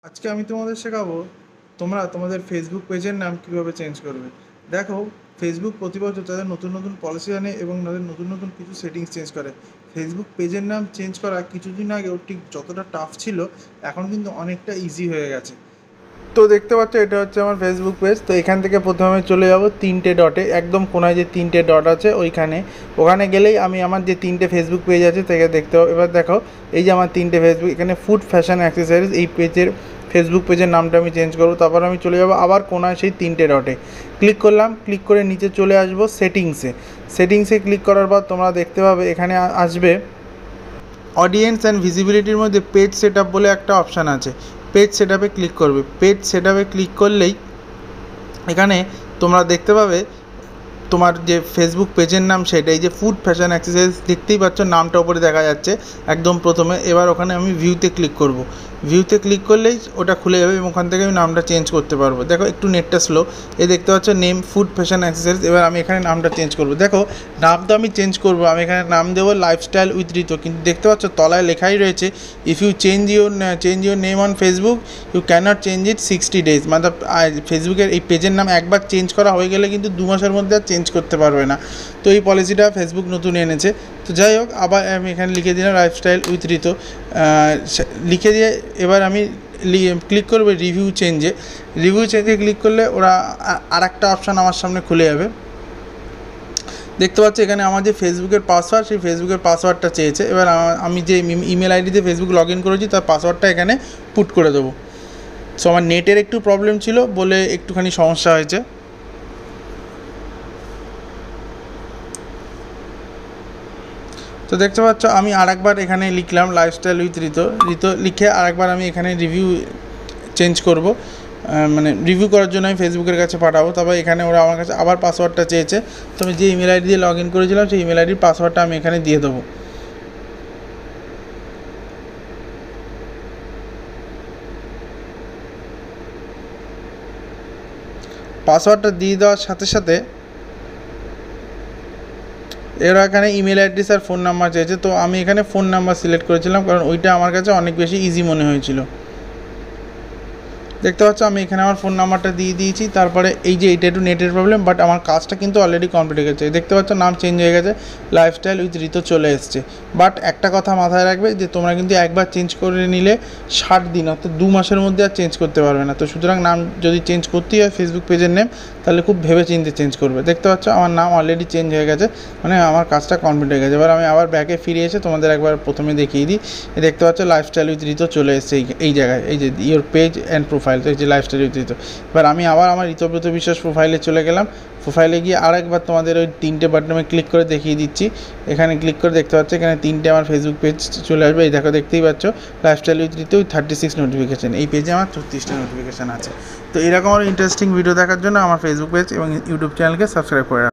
আজকে আমি তোমাদের শেখাবো তোমরা তোমাদের ফেসবুক পেজের নাম কিভাবে চেঞ্জ করবে। দেখো, ফেসবুক প্রতি বছর তাদের নতুন নতুন পলিসি আনে এবং তাদের নতুন নতুন কিছু সেটিংস চেঞ্জ করে। ফেসবুক পেজের নাম চেঞ্জ করা কিছুদিন আগেও ঠিক যতটা টাফ ছিল, এখন কিন্তু অনেকটা ইজি হয়ে গেছে। তো দেখতে পাচ্ছ, এটা হচ্ছে আমার ফেসবুক পেজ। তো এখান থেকে প্রথমে চলে যাব তিনটে ডটে, একদম কোনায় যে তিনটে ডট আছে ওখানে গেলেই আমি আমার যে তিনটে ফেসবুক পেজ আছে থেকে দেখতে পাবো। এবার দেখো, এই যে আমার তিনটে ফেসবুক, এখানে ফুড ফ্যাশন অ্যাক্সেসরিজ এই পেজের ফেসবুক পেজের নামটা আমি চেঞ্জ করবো। তারপর আমি চলে যাব আবার কোনায় সেই তিনটে ডটে, ক্লিক করলাম। ক্লিক করে নিচে চলে আসবো সেটিংসে ক্লিক করার পর তোমরা দেখতে পাবে এখানে আসবে অডিয়েন্স অ্যান্ড ভিজিবিলিটির মধ্যে পেজ সেট আপ বলে একটা অপশান আছে। পেজ সেট আপে ক্লিক করবে। পেজ সেট আপে ক্লিক করলেই এখানে তোমরা দেখতে পাবে তোমার যে ফেসবুক পেজের নাম সেটাই, যে ফুড ফ্যাশন অ্যাক্সেসরিজ দেখতেই পাচ্ছ, নামটা ওপরে দেখা যাচ্ছে একদম প্রথমে। এবার ওখানে আমি ভিউতে ক্লিক করব। ভিউতে ক্লিক করলেই ওটা খুলে যাবে এবং ওখান থেকে আমি নামটা চেঞ্জ করতে পারবো। দেখো একটু নেটটা স্লো, এই দেখতে পাচ্ছ নেম ফুড ফ্যাশন অ্যাক্সেসরিজ। এবার আমি এখানে নামটা চেঞ্জ করব। দেখো, নাম তো আমি চেঞ্জ করবো, আমি এখানে নাম দেবো লাইফস্টাইল উইথ ঋতু। কিন্তু দেখতে পাচ্ছ তলায় লেখাই রয়েছে, if you change your name on Facebook you can't change it 60 days। মানে ফেসবুকের এই পেজের নাম একবার চেঞ্জ করা হয়ে গেলে কিন্তু 2 মাসের মধ্যে আর চেঞ্জ করতে পারবে না। তো এই পলিসিটা ফেসবুক নতুন এনেছে। তো যাই হোক, আবার আমি এখানে লিখে দিলাম লাইফস্টাইল উইথ ঋতু, লিখে দিয়ে এবার আমি ক্লিক করবো রিভিউ চেঞ্জে ক্লিক করলে ওরা আর একটা অপশান আমার সামনে খুলে যাবে। দেখতে পাচ্ছি এখানে আমার যে ফেসবুকের পাসওয়ার্ড, সেই ফেসবুকের পাসওয়ার্ডটা চেয়েছে। এবার আমি যে ইমেল আইডিতে ফেসবুক লগ ইন করেছি তার পাসওয়ার্ডটা এখানে পুট করে দেবো। সো আমার নেটের একটু প্রবলেম ছিল বলে একটুখানি সমস্যা হয়েছে। তো দেখতে পাচ্ছ আমি আরেকবার এখানে লিখলাম লাইফস্টাইল উইথ ঋতু লিখে আরেকবার আমি এখানে রিভিউ চেঞ্জ করব, মানে রিভিউ করার জন্য আমি ফেসবুকের কাছে পাঠাবো। তবে এখানে ওরা আমার কাছে আবার পাসওয়ার্ডটা চেয়েছে। তো আমি যে ইমেল আইডি দিয়ে লগ ইন করেছিলাম সেই ইমেল আইডির পাসওয়ার্ডটা আমি এখানে দিয়ে দেবো। পাসওয়ার্ডটা দিয়ে দেওয়ার সাথে সাথে এরা এখানে ইমেল অ্যাড্রেস আর ফোন নাম্বার চেয়েছে। তো আমি এখানে ফোন নাম্বার সিলেক্ট করেছিলাম, কারণ ওইটা আমার কাছে অনেক বেশি ইজি মনে হয়েছিল। দেখতে পাচ্ছ আমি এখানে আমার ফোন নাম্বারটা দিয়ে দিয়েছি। তারপরে এই যে এইটা একটু নেটের প্রবলেম, বাট আমার কাজটা কিন্তু অলরেডি কমপ্লিট হয়ে গেছে। দেখতে পাচ্ছ নাম চেঞ্জ হয়ে গেছে, লাইফস্টাইল উইথ ঋতু চলে এসছে। বাট একটা কথা মাথায় রাখবে যে তোমরা কিন্তু একবার চেঞ্জ করে নিলে 60 দিন অর্থাৎ 2 মাসের মধ্যে আর চেঞ্জ করতে পারবে না। তো সুতরাং নাম যদি চেঞ্জ করতেই হয় ফেসবুক পেজের নেম, তাহলে খুব ভেবে চিন্তে চেঞ্জ করবে। দেখতে পাচ্ছ আমার নাম অলরেডি চেঞ্জ হয়ে গেছে, মানে আমার কাজটা কমপ্লিট হয়ে গেছে। এবার আমি আবার ব্যাকে ফিরে এসে তোমাদের একবার প্রথমে দেখিয়ে দিই। দেখতে পাচ্ছ লাইফস্টাইল উইথ ঋতু চলে এসছে এই জায়গায়, এই যে ইওর পেজ অ্যান্ড প্রোফাইল। তো এই যে লাইফস্টাইল উইথ ঋতু। এবার আমি আবার আমার ঋতব্রত বিশ্বাস প্রোফাইলে চলে গেলাম। প্রোফাইলে গিয়ে আরেকবার তোমাদের ওই 3টে বাটনে ক্লিক করে দেখিয়ে দিচ্ছি। এখানে ক্লিক করে দেখতে পাচ্ছ এখানে 3টে আমার ফেসবুক পেজ চলে আসবে। এই দেখো, দেখতেই পাচ্ছ লাইফস্টাইল উইথ ঋতু 36 নোটিফিকেশান। এই পেজে আমার 34টা নোটিফিকেশান আছে। তো এরকম আরও ইন্টারেস্টিং ভিডিও দেখার জন্য আমার ফেসবুক পেজ এবং ইউটিউব চ্যানেলকে সাবস্ক্রাইব করে রাখো।